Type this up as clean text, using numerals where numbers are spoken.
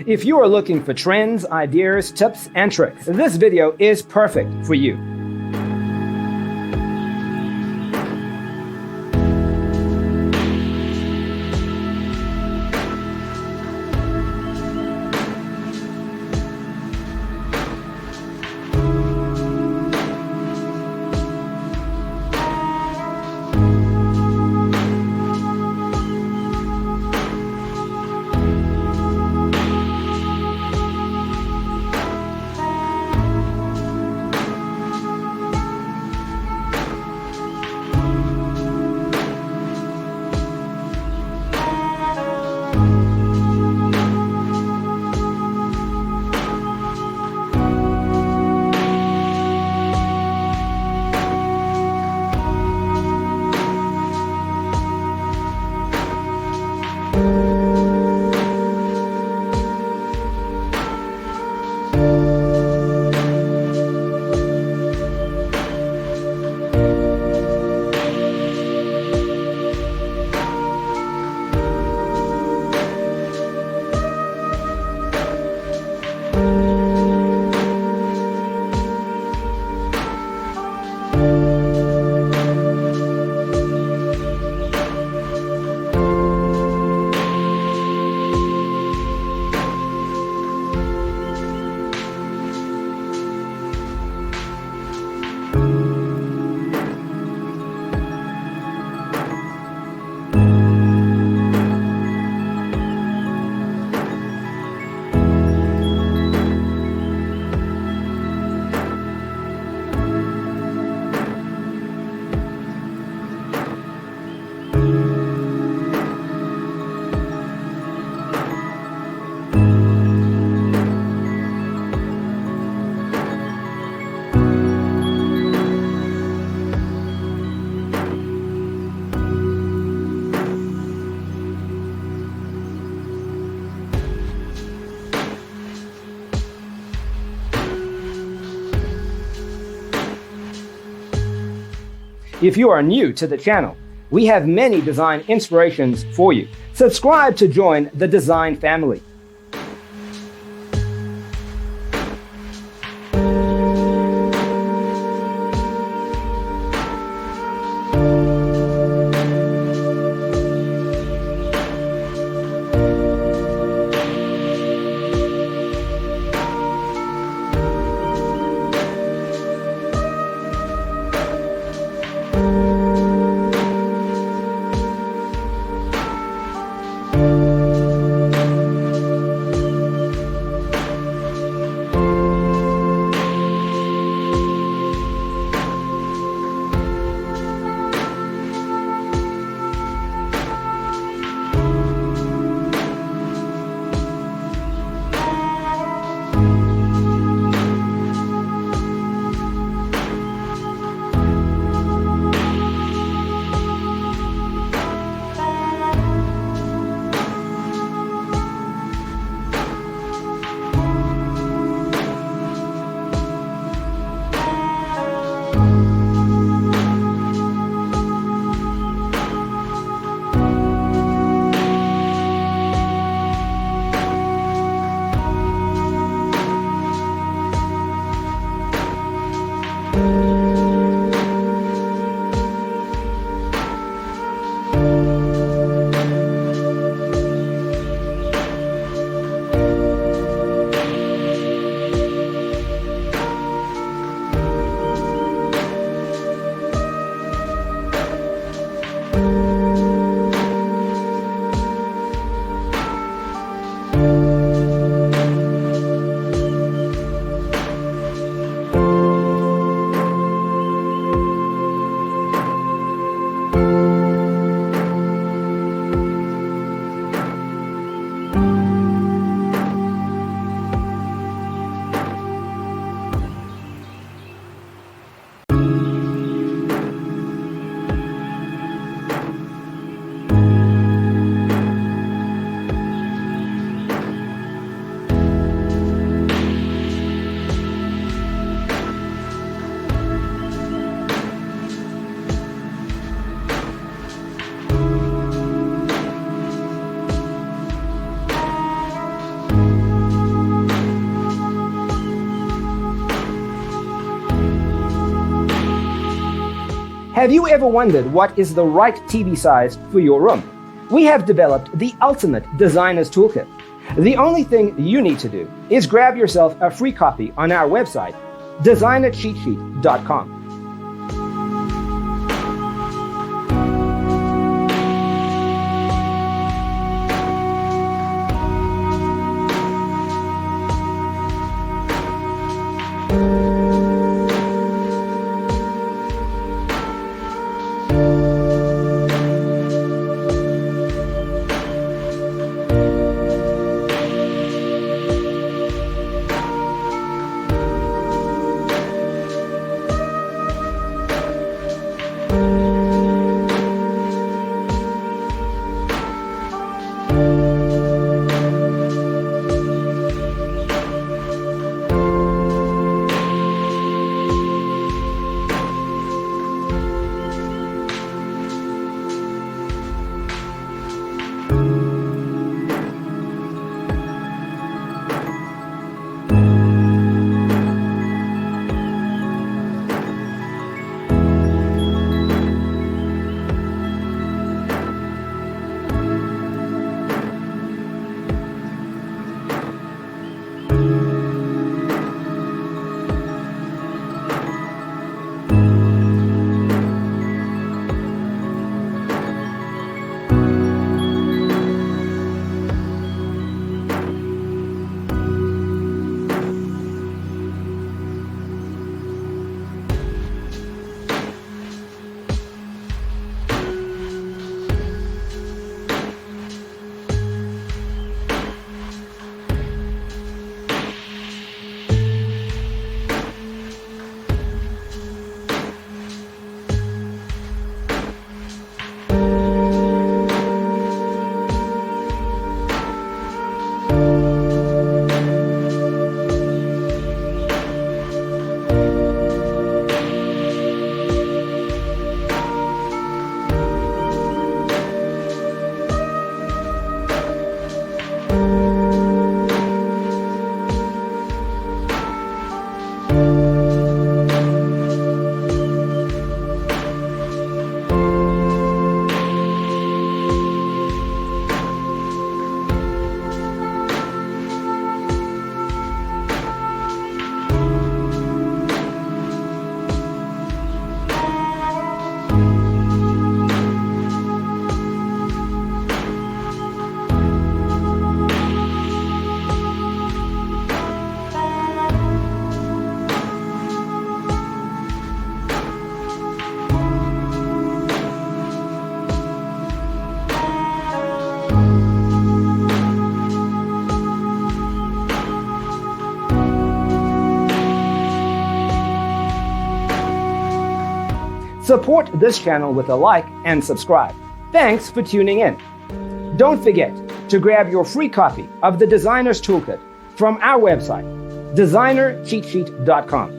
If you are looking for trends, ideas, tips, and tricks, this video is perfect for you. If you are new to the channel, we have many design inspirations for you. Subscribe to join the design family. Have you ever wondered what is the right TV size for your room? We have developed the ultimate designer's toolkit. The only thing you need to do is grab yourself a free copy on our website, designercheatsheet.com. Support this channel with a like and subscribe. Thanks for tuning in. Don't forget to grab your free copy of the Designer's Toolkit from our website, designercheatsheet.com.